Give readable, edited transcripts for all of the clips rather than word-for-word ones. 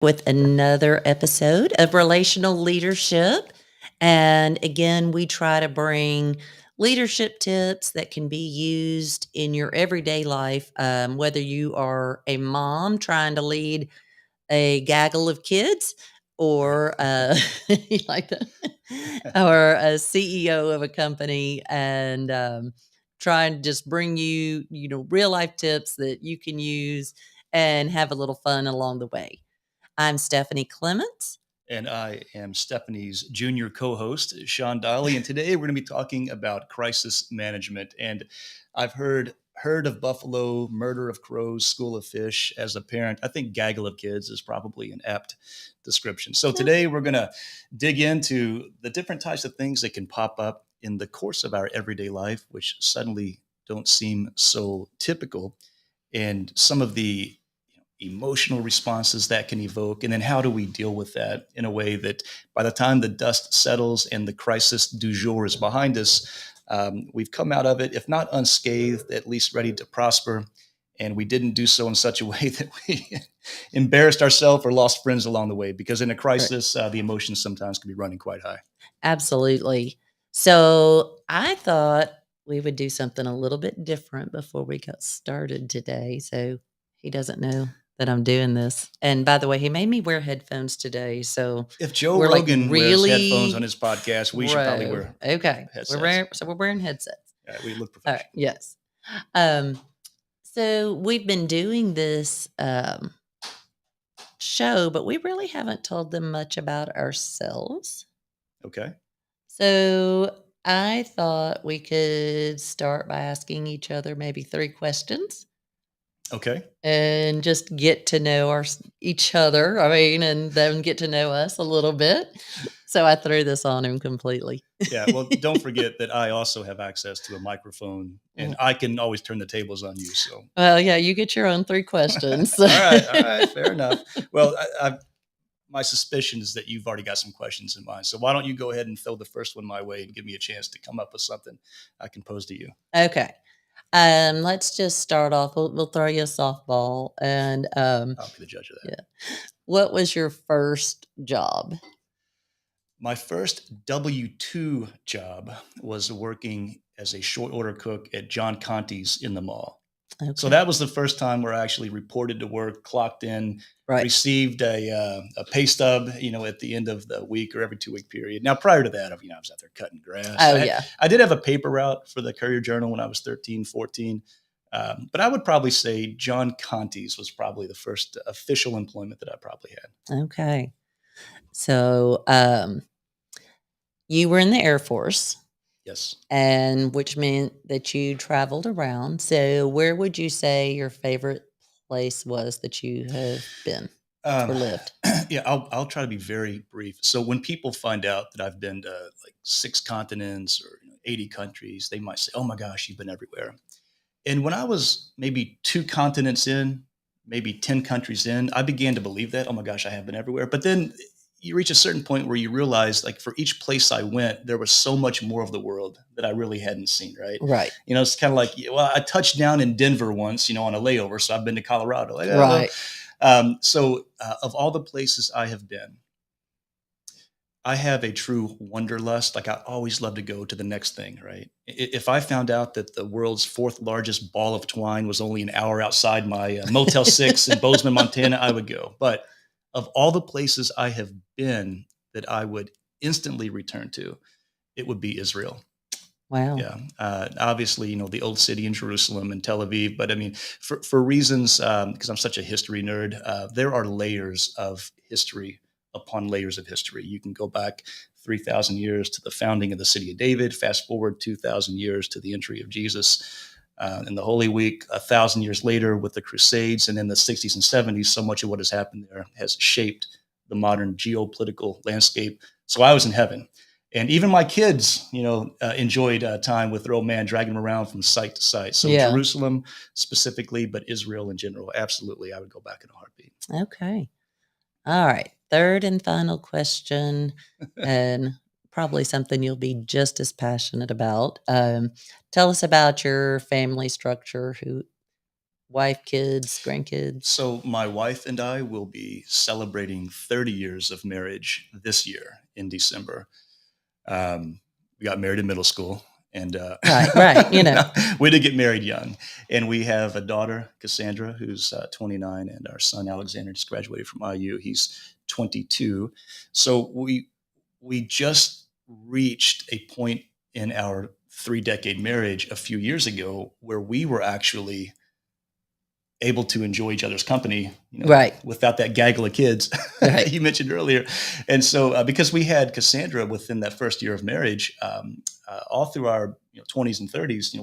with another episode of Relational Leadership. And again, we try to bring leadership tips that can be used in your everyday life, whether you are a mom trying to lead a gaggle of kids or you like that, or a CEO of a company and trying to just bring you, real life tips that you can use and have a little fun along the way. I'm Stephanie Clements. And I am Stephanie's junior co-host, Shawn Dawley. And today we're going to be talking about crisis management. And I've heard herd of buffalo, murder of crows, school of fish. As a parent, I think gaggle of kids is probably an apt description. So today we're going to dig into the different types of things that can pop up in the course of our everyday life, which suddenly don't seem so typical, and some of the emotional responses that can evoke, and then how do we deal with that in a way that by the time the dust settles and the crisis du jour is behind us, we've come out of it, if not unscathed, at least ready to prosper. And we didn't do so in such a way that we embarrassed ourselves or lost friends along the way, because in a crisis, the emotions sometimes can be running quite high. Absolutely. So I thought we would do something a little bit different before we got started today. So he doesn't know that I'm doing this. And by the way, he made me wear headphones today. So If Joe we're like Rogan wears headphones on really his podcast, we should probably wear okay. headsets. We're wearing headsets. We look All right. professional. Yes. Um, so we've been doing this show, but we really haven't told them much about ourselves. Okay. So I thought we could start by asking each other maybe 3 questions Okay. and just get to know each other. I mean, and them get to know us a little bit. So I threw this on him completely. Yeah. Well, don't forget that I also have access to a microphone, and I can always turn the tables on you. So, Well, yeah, you get your own 3 questions. all right. All right. Fair enough. Well, my suspicion is that you've already got some questions in mind. So why don't you go ahead and throw the first one my way and give me a chance to come up with something I can pose to you? Okay. Let's just start off. We'll throw you a softball. And I'll be the judge of that. yeah, what was your first job? My first W-2 job was working as a short order cook at John Conti's in the mall. So Okay. that was the first time where I actually reported to work, clocked in, Right. received a pay stub, at the end of the week or every 2 week period. Now, prior to that, I was out there cutting grass. Oh, yeah. I did have a paper route for the Courier Journal when I was 13, 14. But I would probably say John Conti's was probably the first official employment that I probably had. Okay. So, you were in the Air Force, Yes. and which meant that you traveled around. So, where would you say your favorite place was that you have been or Um, lived? yeah, I'll try to be very brief. So when people find out that I've been to like 6 continents or 80 countries, they might say, "Oh my gosh, you've been everywhere." And when I was maybe 2 continents in, maybe 10 countries in, I began to believe that. Oh my gosh, I have been everywhere. But then you reach a certain point where you realize, like, for each place I went, there was so much more of the world that I really hadn't seen. Right? Right. It's kind of like, well, I touched down in Denver once, on a layover, so I've been to Colorado. Like, oh, well, Right. of all the places I have been, I have a true wanderlust. Like, I always love to go to the next thing, right? If I found out that the world's fourth largest ball of twine was only an hour outside my Motel 6 in Bozeman, Montana, I would go. But of all the places I have been that I would instantly return to, it would be Israel. Wow. Yeah. Obviously, the old city in Jerusalem and Tel Aviv. But I mean, for reasons, because I'm such a history nerd, there are layers of history upon layers of history. You can go back 3,000 years to the founding of the city of David, fast forward 2,000 years to the entry of Jesus in the Holy Week, 1,000 years later with the Crusades, and in the 60s and 70s, so much of what has happened there has shaped the modern geopolitical landscape. So I was in heaven. And even my kids, enjoyed time with their old man, dragging them around from site to site. So Yeah. Jerusalem specifically, but Israel in general, absolutely, I would go back in a heartbeat. Okay. All right. Third and final question, and probably something you'll be just as passionate about. Tell us about your family structure. wife, kids, grandkids? So my wife and I will be celebrating 30 years of marriage this year in December. We got married in middle school, and Right. no, we did get married young. And we have a daughter, Cassandra, who's 29, and our son Alexander just graduated from IU. He's 22. So we just reached a point in our 3-decade marriage a few years ago where we were actually able to enjoy each other's company, Right. without that gaggle of kids that you mentioned earlier. And so, because we had Cassandra within that first year of marriage, all through our 20s and 30s,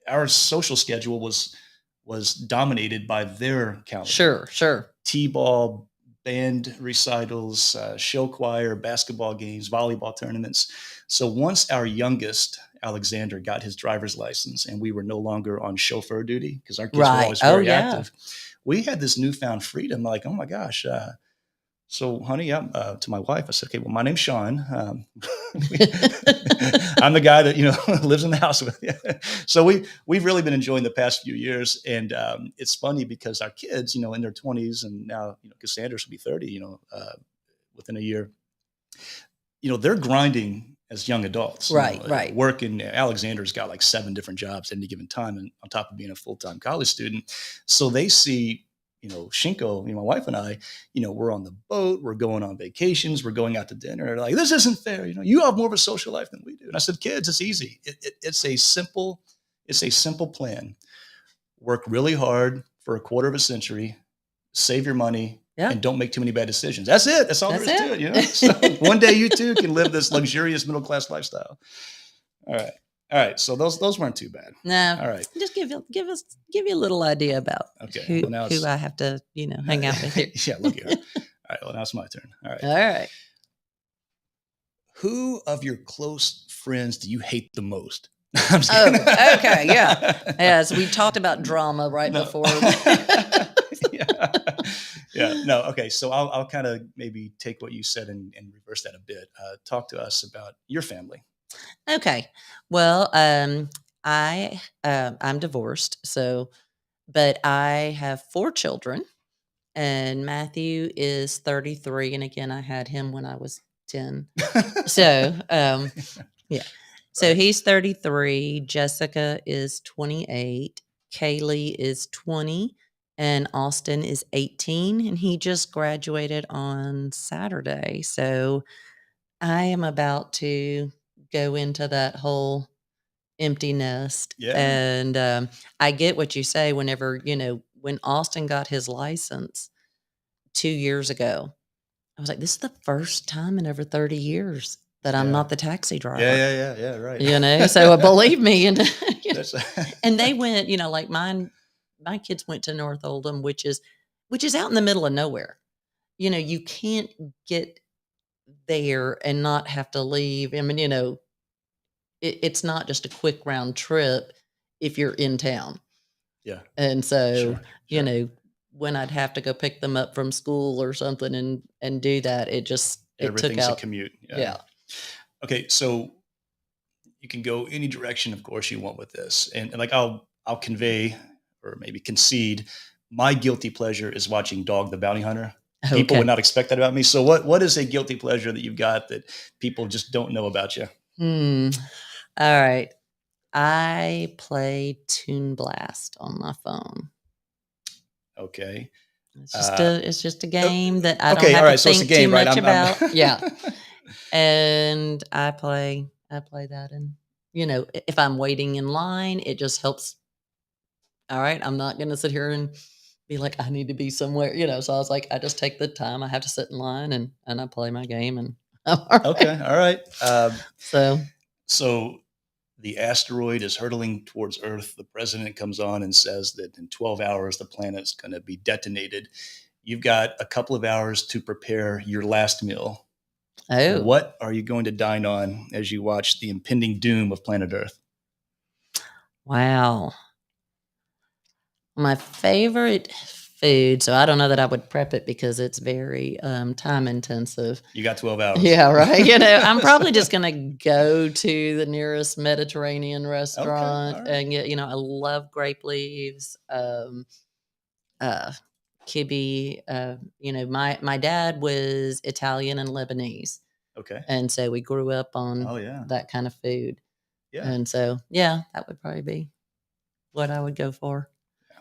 our social schedule was dominated by their calendar. Sure. T-ball, band recitals, show choir, basketball games, volleyball tournaments. So once our youngest, Alexander, got his driver's license and we were no longer on chauffeur duty because our kids were always very active, we had this newfound freedom. Like, oh my gosh. So, honey, to my wife, I said, okay, well, my name's Shawn. I'm the guy that, lives in the house with you. So we've really been enjoying the past few years. And it's funny because our kids, in their 20s, and now, Cassandra should be 30, within a year, they're grinding as young adults. Right. Working. Alexander's got like 7 different jobs at any given time, and on top of being a full-time college student. So they see, Shinko, my wife and I, we're on the boat, we're going on vacations, we're going out to dinner. They're like, this isn't fair. You have more of a social life than we do. And I said, kids, it's easy. It's a simple plan. Work really hard for a quarter of a century, save your money, and don't make too many bad decisions. That's it. That's all there is to it. So one day you too can live this luxurious middle-class lifestyle. All right. So those weren't too bad. No. All right. Just give you a little idea about who I have to, hang out with here. Yeah, look here. All right. Well, now it's my turn. All right. All right. Who of your close friends do you hate the most? I'm just kidding. Okay. Yeah. So we talked about drama before. Yeah. No. Okay. So I'll kind of maybe take what you said and reverse that a bit. Talk to us about your family. Okay. Well, I'm divorced, but I have 4 children, and Matthew is 33, and again, I had him when I was 10. So, yeah. So he's 33. Jessica is 28. Kaylee is 20. And Austin is 18. And he just graduated on Saturday. So I am about to go into that whole empty nest. Yeah. And I get what you say whenever, when Austin got his license 2 years ago, I was like, this is the first time in over 30 years that I'm not the taxi driver. Yeah, right. So believe me. And, and they went, like my kids went to North Oldham, which is out in the middle of nowhere. You can't get there and not have to leave. I mean, it's not just a quick round trip if you're in town. Yeah. And so, sure. When I'd have to go pick them up from school or something and do that, it took out a commute. Yeah. Okay. So you can go any direction, of course, you want with this. And like, I'll convey or maybe concede my guilty pleasure is watching Dog the Bounty Hunter. Okay. People would not expect that about me. So what is a guilty pleasure that you've got that people just don't know about you? All right. I play Toon Blast on my phone. Okay. It's just a game that I don't have to think too much about. Yeah. And I play that, and if I'm waiting in line, it just helps. All right, I'm not going to sit here and be like, I need to be somewhere, so I was like, I just take the time I have to sit in line and I play my game, and I'm all right. Okay. All right. So the asteroid is hurtling towards Earth. The president comes on and says that in 12 hours, the planet's going to be detonated. You've got a couple of hours to prepare your last meal. Oh. What are you going to dine on as you watch the impending doom of planet Earth? Wow. My favorite food. So I don't know that I would prep it because it's very time intensive. You got 12 hours. Yeah, right. I'm probably just going to go to the nearest Mediterranean restaurant right. and get, I love grape leaves, kibbeh. My dad was Italian and Lebanese. Okay. And so we grew up on that kind of food. Yeah. And so, that would probably be what I would go for.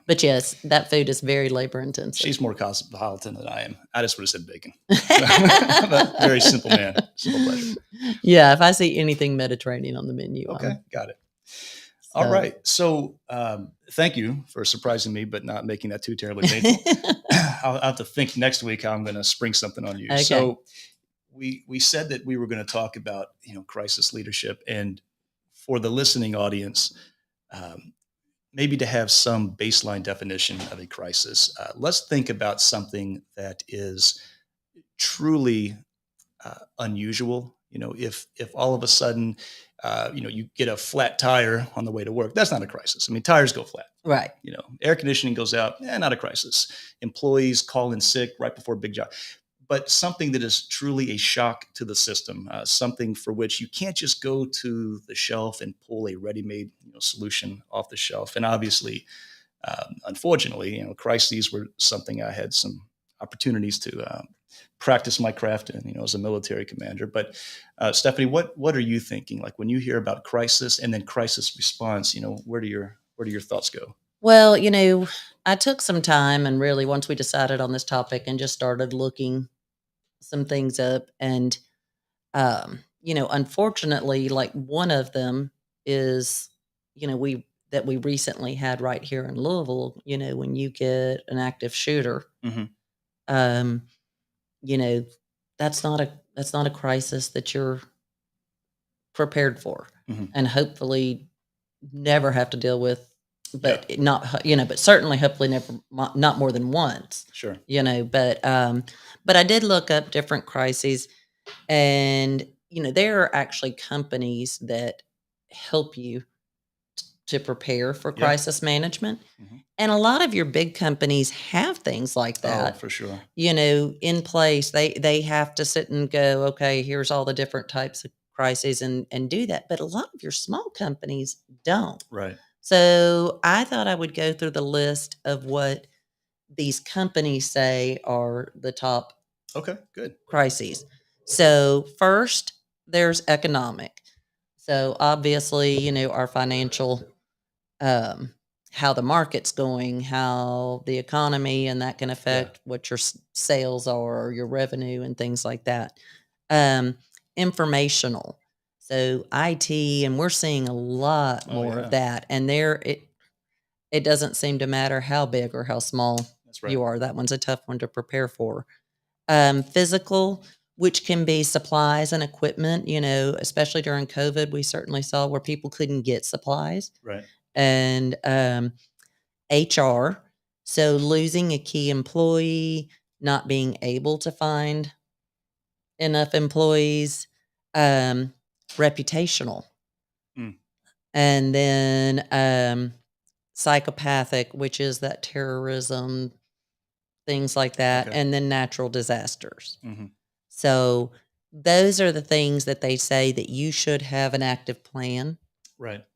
But yes, that food is very labor intensive. She's more cosmopolitan than I am. I just would have said bacon. But very simple man. Simple pleasure. Yeah, if I see anything Mediterranean on the menu. Okay, got it. All right. So thank you for surprising me, but not making that too terribly painful. I'll have to think next week how I'm going to spring something on you. Okay. So we said that we were going to talk about, crisis leadership, and for the listening audience, maybe to have some baseline definition of a crisis. Let's think about something that is truly unusual. If all of a sudden, you get a flat tire on the way to work, that's not a crisis. I mean, tires go flat. Right. Air conditioning goes out, not a crisis. Employees call in sick right before a big job. But something that is truly a shock to the system, something for which you can't just go to the shelf and pull a ready-made solution off the shelf. And obviously, unfortunately, crises were something I had some opportunities to practice my craft in, as a military commander. But Stephanie, what are you thinking? Like when you hear about crisis and then crisis response, where do your thoughts go? Well, I took some time, and really once we decided on this topic and just started looking some things up, and unfortunately, like one of them is, we recently had right here in Louisville, when you get an active shooter, Mm-hmm. that's not a crisis that you're prepared for, and hopefully never have to deal with, but but certainly hopefully not more than once. Sure. But I did look up different crises, and there are actually companies that help you to prepare for crisis management. And a lot of your big companies have things like that. Oh, for sure. In place. They have to sit and go, okay, here's all the different types of crises and do that. But a lot of your small companies don't. Right. So I thought I would go through the list of what these companies say are the top good crises. So first, there's economic. So obviously, our financial, how the market's going, how the economy, and that can affect what your sales are, or your revenue, and things like that. Informational. So IT, and we're seeing a lot more of that. And it doesn't seem to matter how big or how small you are. That one's a tough one to prepare for. Physical, which can be supplies and equipment, especially during COVID, we certainly saw where people couldn't get supplies. Right. And HR, so losing a key employee, not being able to find enough employees. Reputational. And then psychopathic, which is that terrorism, things like that, and then natural disasters. So those are the things that they say that you should have an active plan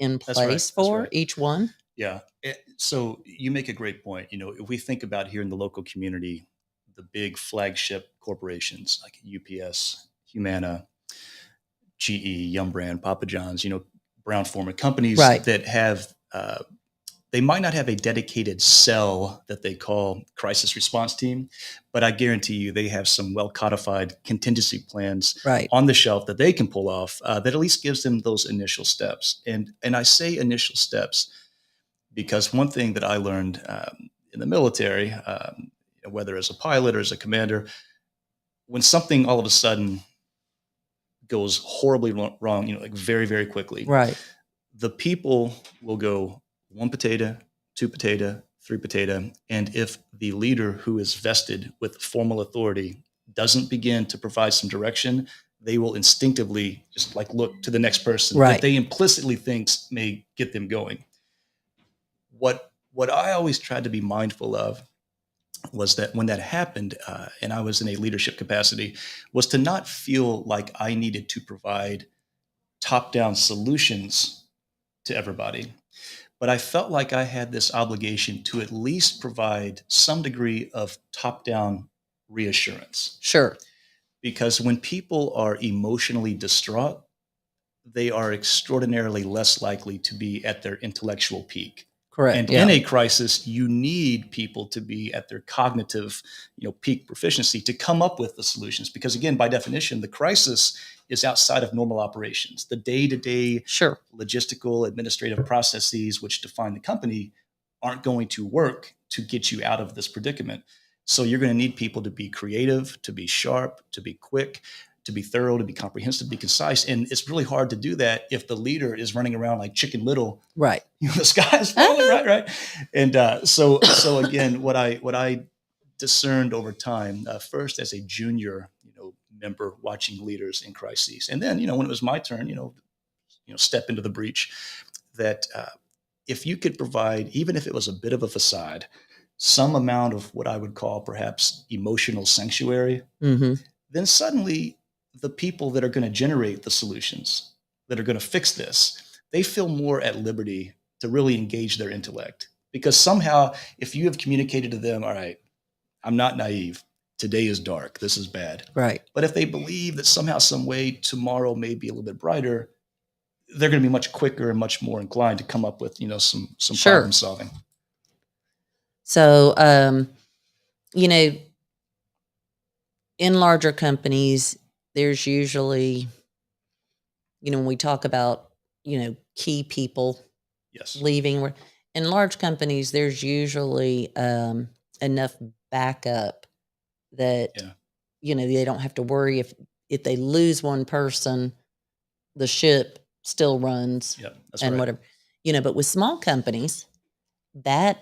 in place for each one. Yeah. So you make a great point. If we think about here in the local community, the big flagship corporations like UPS, Humana, GE, Yum Brand, Papa John's, Brown-Forman, companies that have, they might not have a dedicated cell that they call crisis response team, but I guarantee you they have some well-codified contingency plans on the shelf that they can pull off that at least gives them those initial steps. And I say initial steps because one thing that I learned in the military, whether as a pilot or as a commander, when something all of a sudden goes horribly wrong, like very, very quickly, the people will go 1 potato, 2 potato, 3 potato. And if the leader who is vested with formal authority doesn't begin to provide some direction, they will instinctively just like look to the next person that they implicitly thinks may get them going. What I always try to be mindful of was that when that happened, and I was in a leadership capacity, was to not feel like I needed to provide top-down solutions to everybody, but I felt like I had this obligation to at least provide some degree of top-down reassurance. Sure. Because when people are emotionally distraught, they are extraordinarily less likely to be at their intellectual peak. Correct. And in Yeah. a crisis, you need people to be at their cognitive, peak proficiency to come up with the solutions. Because again, by definition, the crisis is outside of normal operations. The day-to-day Sure. logistical, administrative processes which define the company aren't going to work to get you out of this predicament. So you're going to need people to be creative, to be sharp, to be quick, to be thorough, to be comprehensive, to be concise. And it's really hard to do that if the leader is running around like Chicken Little. Right. The sky is falling, right. And so again, what I discerned over time, first as a junior, member watching leaders in crises, and then when it was my turn, step into the breach, that if you could provide, even if it was a bit of a facade, some amount of what I would call perhaps emotional sanctuary, Mm-hmm. then suddenly the people that are going to generate the solutions that are going to fix this, they feel more at liberty to really engage their intellect. Because somehow, if you have communicated to them, all right, I'm not naive. Today is dark. This is bad. Right. But if they believe that somehow, some way, tomorrow may be a little bit brighter, they're going to be much quicker and much more inclined to come up with, some Sure. problem solving. So, you know, in larger companies, there's usually, when we talk about, key people Yes. leaving, in large companies, there's usually enough backup that, Yeah. They don't have to worry if they lose one person, the ship still runs Yeah. That's and right. whatever. But with small companies, that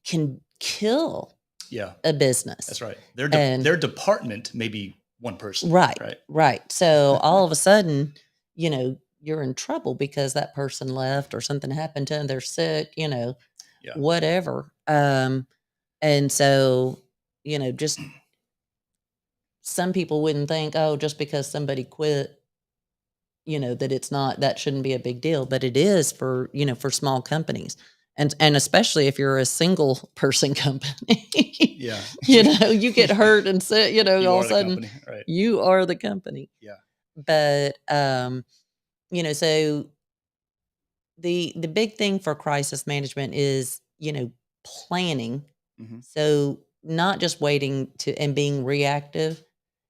can kill Yeah. a business. That's right. Their department may be one person. Right. Right. Right. So all of a sudden, you're in trouble because that person left or something happened to them. They're sick, Yeah. whatever. And so, just some people wouldn't think, oh, just because somebody quit, that shouldn't be a big deal, but it is for small companies. And especially if you're a single person company, Yeah. you get hurt and sick, You all are of a the sudden company. Right. you are the company. Yeah. But, so the big thing for crisis management is, planning. Hmm. So not just waiting to and being reactive,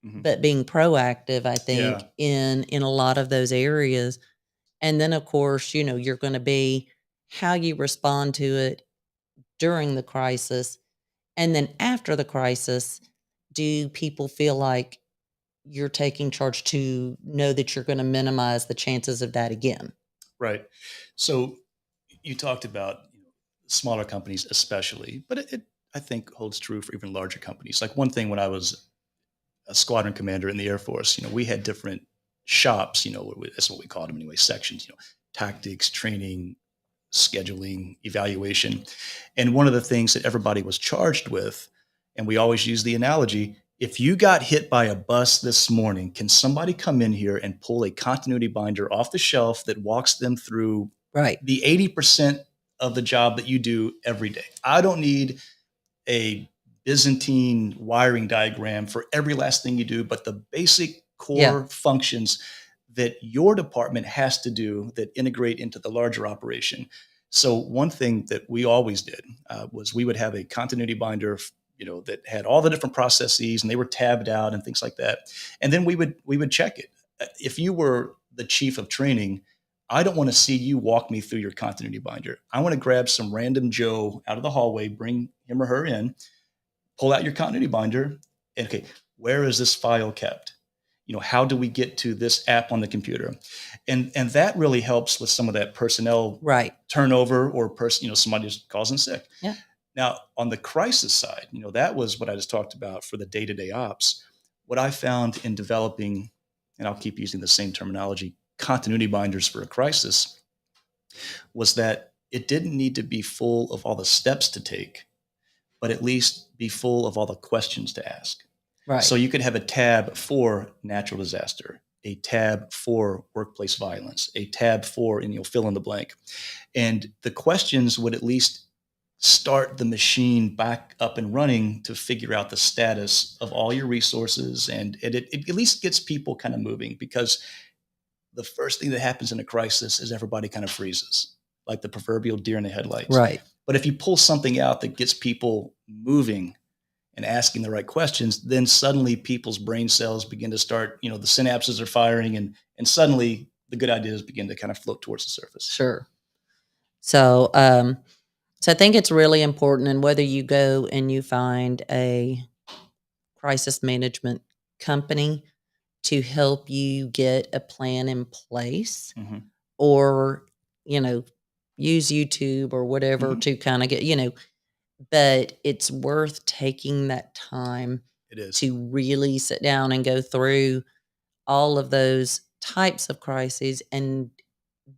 Hmm. but being proactive, I Yeah. think, in a lot of those areas. And then of course, you're going to be how you respond to it during the crisis. And then after the crisis, do people feel like you're taking charge to know that you're going to minimize the chances of that again? Right. So you talked about smaller companies, especially, but it I think holds true for even larger companies. Like one thing when I was a squadron commander in the Air Force, we had different shops. That's what we called them anyway. Sections. Tactics, training, scheduling, evaluation. And one of the things that everybody was charged with, and we always use the analogy, if you got hit by a bus this morning, can somebody come in here and pull a continuity binder off the shelf that walks them through Right. the 80% of the job that you do every day? I don't need a Byzantine wiring diagram for every last thing you do, but the basic core functions that your department has to do that integrate into the larger operation. So one thing that we always did was we would have a continuity binder, that had all the different processes and they were tabbed out and things like that. And then we would check it. If you were the chief of training, I don't want to see you walk me through your continuity binder. I want to grab some random Joe out of the hallway, bring him or her in, pull out your continuity binder, and okay, where is this file kept? How do we get to this app on the computer? And that really helps with some of that personnel Right. turnover or somebody just calls in sick. Yeah. Now, on the crisis side, that was what I just talked about for the day-to-day ops. What I found in developing, and I'll keep using the same terminology, continuity binders for a crisis, was that it didn't need to be full of all the steps to take, but at least be full of all the questions to ask. Right. So you could have a tab for natural disaster, a tab for workplace violence, a tab for, and you'll fill in the blank. And the questions would at least start the machine back up and running to figure out the status of all your resources. And it at least gets people kind of moving, because the first thing that happens in a crisis is everybody kind of freezes, like the proverbial deer in the headlights. Right. But if you pull something out that gets people moving and asking the right questions, then suddenly people's brain cells begin to start, the synapses are firing, and suddenly the good ideas begin to kind of float towards the surface. Sure. So I think it's really important, and whether you go and you find a crisis management company to help you get a plan in place, Mhm. or, use YouTube or whatever Mhm. to kind of get, but it's worth taking that time It is. to really sit down and go through all of those types of crises, and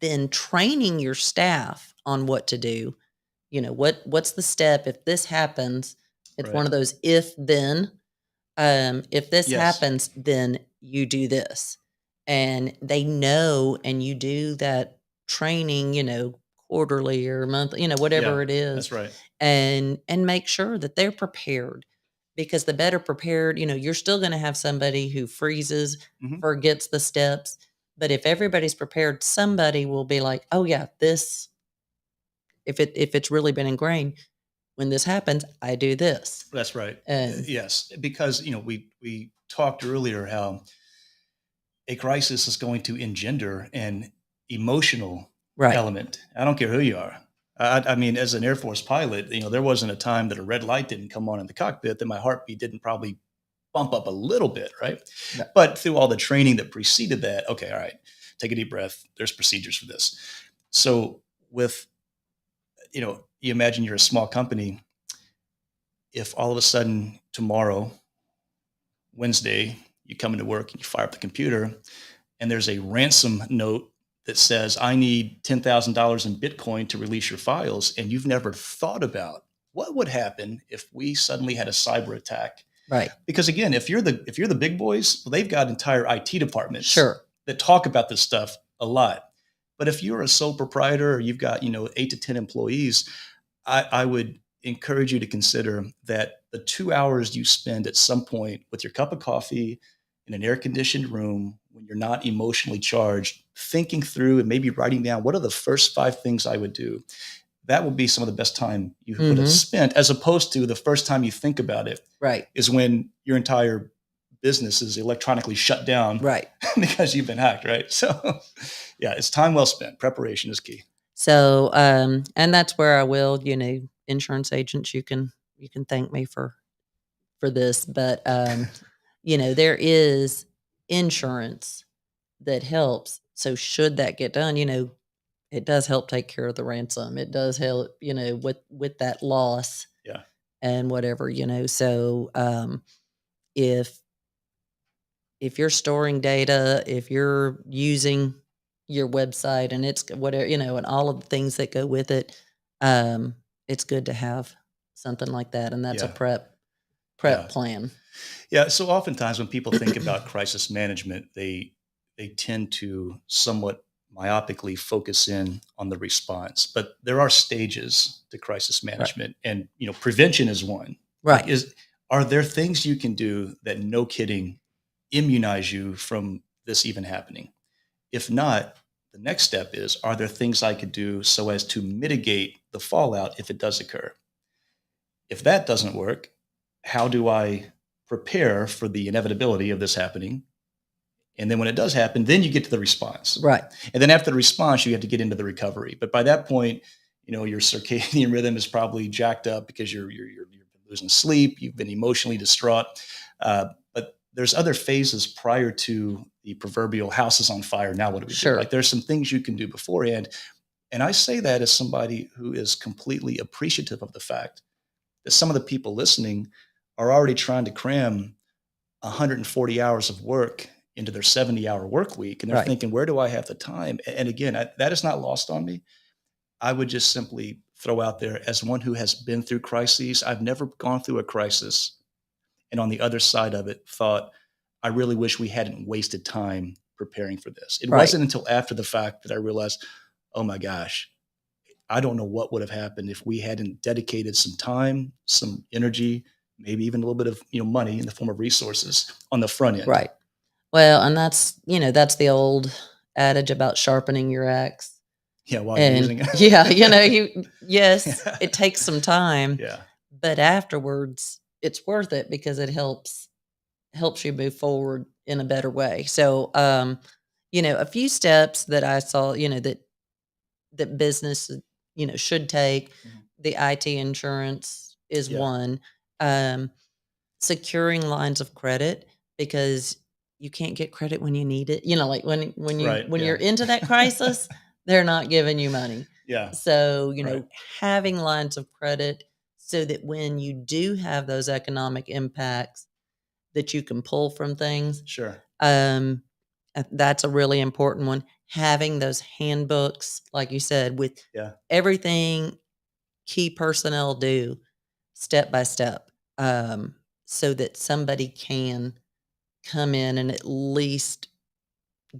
then training your staff on what to do. What's the step if this happens? It's one Right. of those if then. If this Yes. happens, then you do this. And they know, and you do that training, quarterly or monthly, Yeah, whatever it is, that's right. and make sure that they're prepared. Because the better prepared, you're still going to have somebody who freezes, Mhm. forgets the steps. But if everybody's prepared, somebody will be like, oh yeah, this, if it's really been ingrained, when this happens, I do this. That's right. And Yes, because we talked earlier how a crisis is going to engender an emotional right. element. I don't care who you are. I mean, as an Air Force pilot, there wasn't a time that a red light didn't come on in the cockpit that my heartbeat didn't probably bump up a little bit, right? No. But through all the training that preceded that, okay, all right, take a deep breath. There's procedures for this. So with, you imagine you're a small company. If all of a sudden tomorrow, Wednesday, you come into work and you fire up the computer, and there's a ransom note that says, I need $10,000 in Bitcoin to release your files. And you've never thought about what would happen if we suddenly had a cyber attack. Right. Because again, if you're the big boys, well, they've got entire IT departments Sure. that talk about this stuff a lot. But if you're a sole proprietor, or you've got 8 to 10 employees, I would encourage you to consider that the 2 hours you spend at some point with your cup of coffee in an air conditioned room, when you're not emotionally charged, thinking through and maybe writing down what are the first 5 things I would do, that will be some of the best time you would have Mhm. spent, as opposed to the first time you think about it Right. is when your entire business is electronically shut down Right. because you've been hacked, right? So, yeah, it's time well spent. Preparation is key. So, and that's where I will, insurance agents, you can thank me for this, but there is insurance that helps. So should that get done, it does help take care of the ransom. It does help, with that loss Yeah. and whatever, So if you're storing data, if you're using your website and it's whatever, and all of the things that go with it, it's good to have something like that. And that's a Yeah. prep Yeah. plan. Yeah. So oftentimes when people think about crisis management, they tend to somewhat myopically focus in on the response. But there are stages to crisis Right. management, and prevention is one. Like, Right. are there things you can do that, no kidding, immunize you from this even happening? If not, the next step is, are there things I could do so as to mitigate the fallout if it does occur? If that doesn't work, how do I prepare for the inevitability of this happening? And then when it does happen, then you get to the response. Right. And then after the response, you have to get into the recovery. But by that point, your circadian rhythm is probably jacked up because you're losing sleep. You've been emotionally distraught. But there's other phases prior to the proverbial house is on fire. Now what do we do? Sure. Like, there's some things you can do beforehand. And I say that as somebody who is completely appreciative of the fact that some of the people listening are already trying to cram 140 hours of work into their 70-hour work week. And they're Right. thinking, where do I have the time? And again, that is not lost on me. I would just simply throw out there as one who has been through crises. I've never gone through a crisis and on the other side of it thought, I really wish we hadn't wasted time preparing for this. It Right. wasn't until after the fact that I realized, oh my gosh, I don't know what would have happened if we hadn't dedicated some time, some energy, maybe even a little bit of money in the form of resources on the front end. Right. Well, and that's the old adage about sharpening your axe. Yeah, while you're And using it. yeah, yes, Yeah. it takes some time, Yeah. but afterwards it's worth it because it helps you move forward in a better way. So, a few steps that I saw, that business, should take. Mhm. The IT insurance is Yeah. one. Um, Securing lines of credit because you can't get credit when you need it. Like Right. when you're Yeah. into that crisis, they're not giving you money. Yeah. So, Right. having lines of credit so that when you do have those economic impacts that you can pull from things, Sure. that's a really important one. Having those handbooks, like you said, with Yeah. everything key personnel do step by step, so that somebody can come in and at least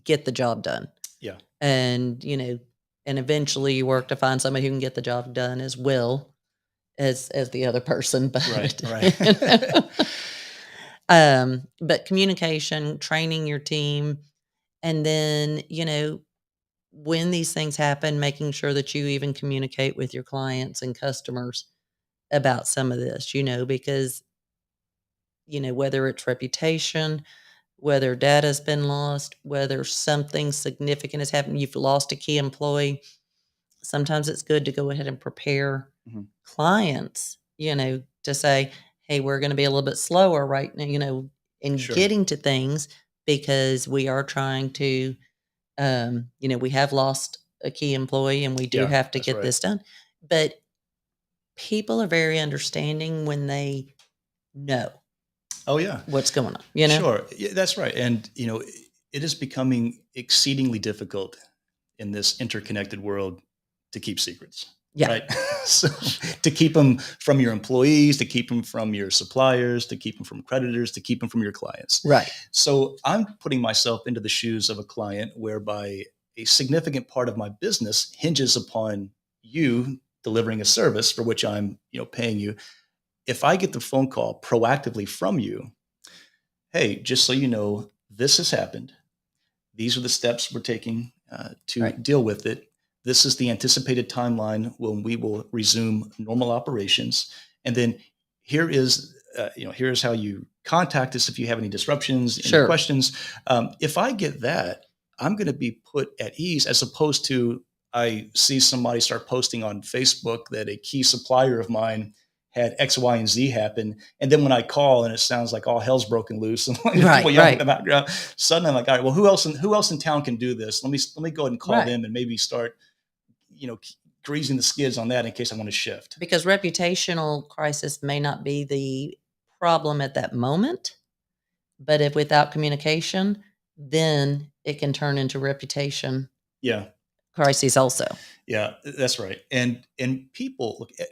get the job done. Yeah. And, and eventually you work to find somebody who can get the job done as well as the other person. Right. But, Right. but communication, training your team, and then, when these things happen, making sure that you even communicate with your clients and customers about some of this, because, whether it's reputation, whether data's been lost, whether something significant has happened, you've lost a key employee, sometimes it's good to go ahead and prepare Mhm. clients, to say, hey, we're going to be a little bit slower right now, in Sure. getting to things because we are trying to, we have lost a key employee and we do Yeah. have to That's get right. this done. But people are very understanding when they know Oh yeah. what's going on. Sure. Yeah, that's right. And it is becoming exceedingly difficult in this interconnected world to keep secrets, Yeah. right? So to keep them from your employees, to keep them from your suppliers, to keep them from creditors, to keep them from your clients. Right. So I'm putting myself into the shoes of a client whereby a significant part of my business hinges upon you delivering a service for which I'm, paying you. If I get the phone call proactively from you, hey, just so you know, this has happened. These are the steps we're taking to Right. deal with it. This is the anticipated timeline when we will resume normal operations. And then here's how you contact us if you have any disruptions, any Sure. questions. If I get that, I'm going to be put at ease as opposed to I see somebody start posting on Facebook that a key supplier of mine had X, Y, and Z happen. And then when I call and it sounds like all hell's broken loose and there's Right. people yelling in Right. the background, suddenly I'm like, all right, well, who else in town can do this? Let me go ahead and call Right. them and maybe start, greasing the skids on that in case I want to shift. Because reputational crisis may not be the problem at that moment, but if without communication, then it can turn into reputation Yeah. crises also. Yeah, that's right. And people look at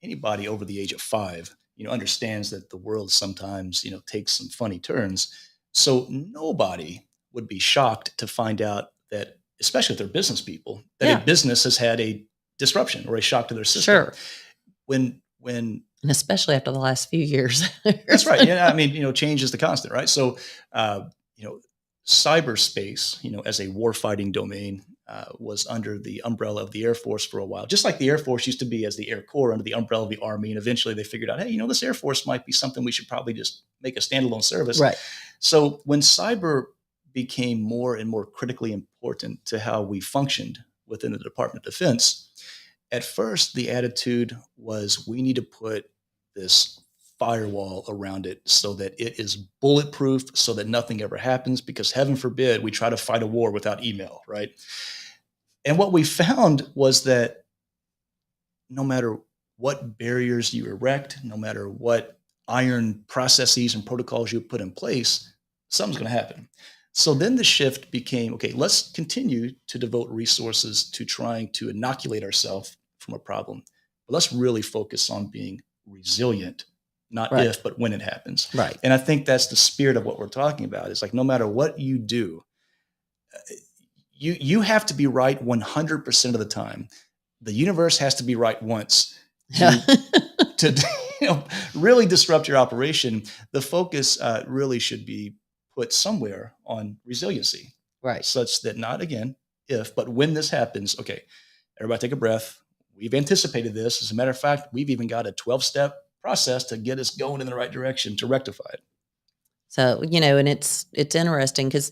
anybody over the age of 5, understands that the world sometimes, takes some funny turns. So nobody would be shocked to find out that, especially if they're business people, that a Yeah. business has had a disruption or a shock to their system. Sure. When And especially after the last few years. That's right. Yeah, I mean, change is the constant, right? So, uh, you know, cyberspace, as a warfighting domain, was under the umbrella of the Air Force for a while, just like the Air Force used to be as the Air Corps under the umbrella of the Army. And eventually, they figured out, hey, this Air Force might be something we should probably just make a standalone service. Right. So, when cyber became more and more critically important to how we functioned within the Department of Defense, at first the attitude was we need to put this firewall around it so that it is bulletproof so that nothing ever happens, because heaven forbid we try to fight a war without email, right? And what we found was that no matter what barriers you erect, no matter what iron processes and protocols you put in place, something's going to happen. So then the shift became, okay, let's continue to devote resources to trying to inoculate ourselves from a problem. But let's really focus on being resilient, not Right. if, but when it happens. Right. And I think that's the spirit of what we're talking about. It's like no matter what you do, you have to be right 100% of the time. The universe has to be right once Yeah. to really disrupt your operation. The focus really should be put somewhere on resiliency, Right. such that not again if, but when this happens. Okay, everybody take a breath. We've anticipated this. As a matter of fact, we've even got a 12-step process to get us going in the right direction to rectify it. So, and it's interesting because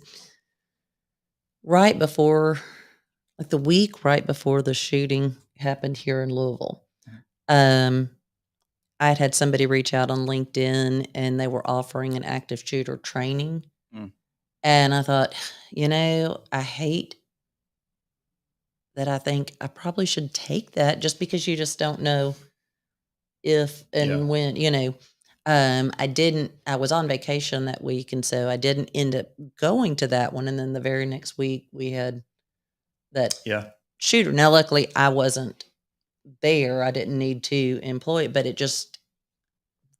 right before, like the week right before the shooting happened here in Louisville, um, I'd had somebody reach out on LinkedIn and they were offering an active shooter training. Mm. And I thought, I hate that I think I probably should take that just because you just don't know if Yeah. and when, I was on vacation that week. And so I didn't end up going to that one. And then the very next week we had that Yeah. shooter. Now, luckily I wasn't there. I didn't need to employ it, but it just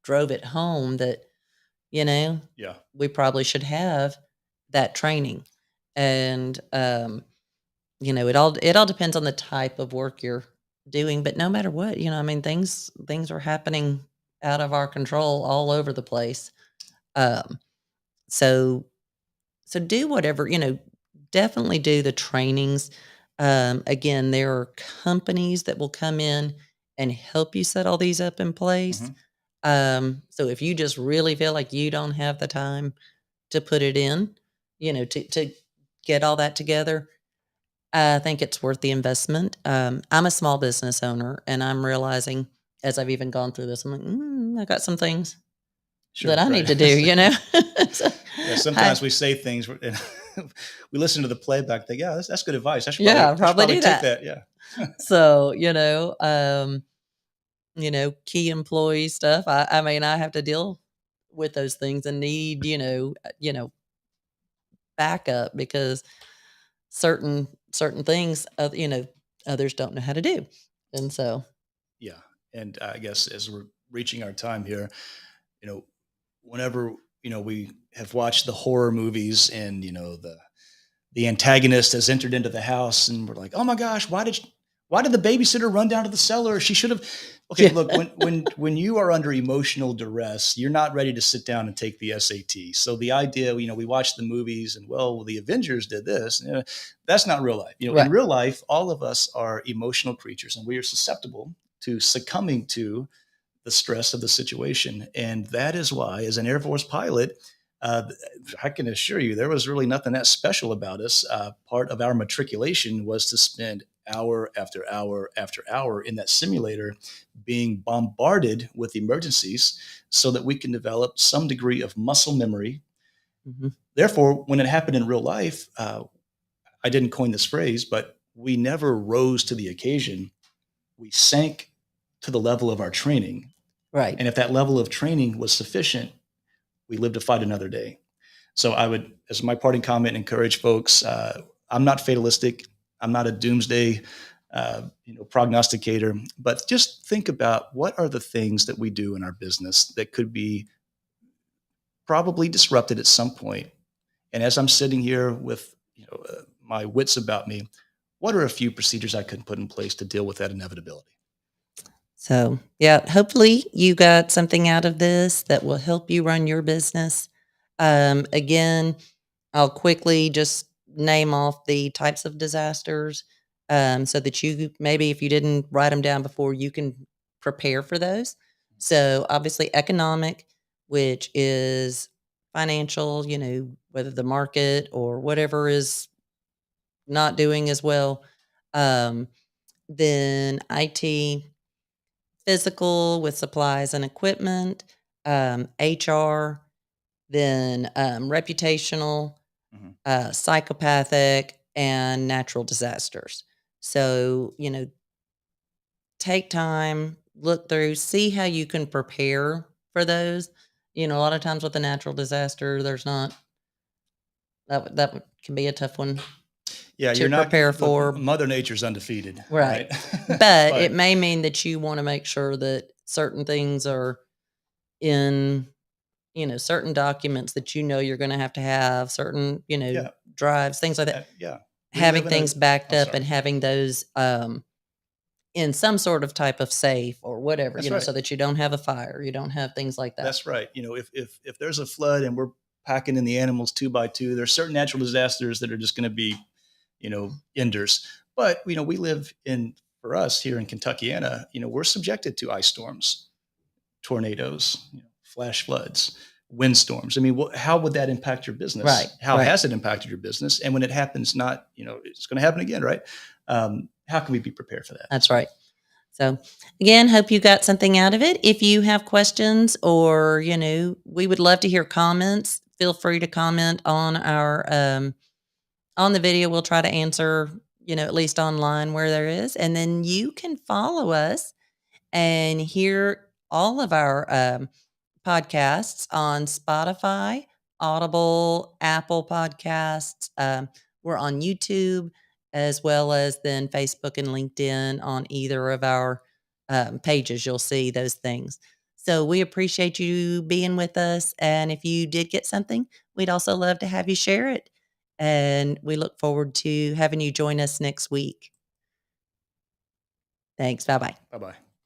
drove it home that, Yeah. we probably should have that training. And, it all depends on the type of work you're doing, but no matter what, I mean, things are happening out of our control all over the place. Um, so so do whatever, definitely do the trainings. Again, there are companies that will come in and help you set all these up in place. Mm-hmm. So if you just really feel like you don't have the time to put it in, to get all that together, I think it's worth the investment. I'm a small business owner, and I'm realizing as I've even gone through this, I'm like, I got some things that Sure. I Right. need to do. So, Yeah, I, sometimes we say things and we listen to the playback. Think, yeah, that's good advice. yeah, I should probably probably do take that. that. Yeah. So, key employee stuff. I mean, I have to deal with those things and need, backup because certain things, others don't know how to do, and so Yeah. And I guess as we're reaching our time here, you know, whenever, we have watched the horror movies and, the antagonist has entered into the house and we're like, oh my gosh, why did the babysitter run down to the cellar? She should have. Okay, yeah, look, when you are under emotional duress, you're not ready to sit down and take the SAT. So the idea, we watch the movies and well, the Avengers did this. That's not real life. In right, real life, all of us are emotional creatures and we are susceptible to succumbing to the stress of the situation. And that is why, as an Air Force pilot, uh, I can assure you there was really nothing that special about us. Part of our matriculation was to spend hour after hour after hour in that simulator being bombarded with emergencies so that we can develop some degree of muscle memory. mhm, Therefore, when it happened in real life, I didn't coin this phrase, but we never rose to the occasion. We sank to the level of our training. right. And if that level of training was sufficient, we live to fight another day. So I would, as my parting comment, encourage folks. I'm not fatalistic. I'm not a doomsday, prognosticator. But just think about what are the things that we do in our business that could be probably disrupted at some point. And as I'm sitting here with my wits about me, what are a few procedures I could put in place to deal with that inevitability? So, yeah, hopefully you got something out of this that will help you run your business. Again, I'll quickly just name off the types of disasters, so that you maybe if you didn't write them down before, you can prepare for those. So, obviously, economic, which is financial, whether the market or whatever is not doing as well. Um, then IT, physical with supplies and equipment, HR, then reputational, Mhm. psychopathic, and natural disasters. So, take time, look through, see how you can prepare for those. A lot of times with a natural disaster, there's not can be a tough one. Yeah, to you're not. prepare Look, for. Mother Nature's undefeated, Right. right? But it But may mean that you wanna make sure that certain things are in, certain documents that you're gonna have to have, certain, yeah, drives, things like that. yeah, we Having live in a. things backed I'm up and sorry. having those, in some sort of type of safe or whatever, That's right. so that you don't have a fire, you don't have things like that. That's right. If there's a flood and we're packing in the animals two by two, there's certain natural disasters that are just going to be, enders. But we live in for us here in Kentuckiana, we're subjected to ice storms, tornadoes, flash floods, windstorms. I mean, how would that impact your Right, business? How right. has it impacted your business? And when it happens, not it's going to happen again, right? How can we be prepared for that? That's right. So, again, hope you got something out of it. If you have questions or, we would love to hear comments. Feel free to comment on the video. We'll try to answer, at least online where there is. And then you can follow us and hear all of our podcasts on Spotify, Audible, Apple Podcasts. We're on YouTube as well as then Facebook and LinkedIn on either of our pages. You'll see those things. So we appreciate you being with us. And if you did get something, we'd also love to have you share it. And we look forward to having you join us next week. Thanks. Bye bye. Bye bye.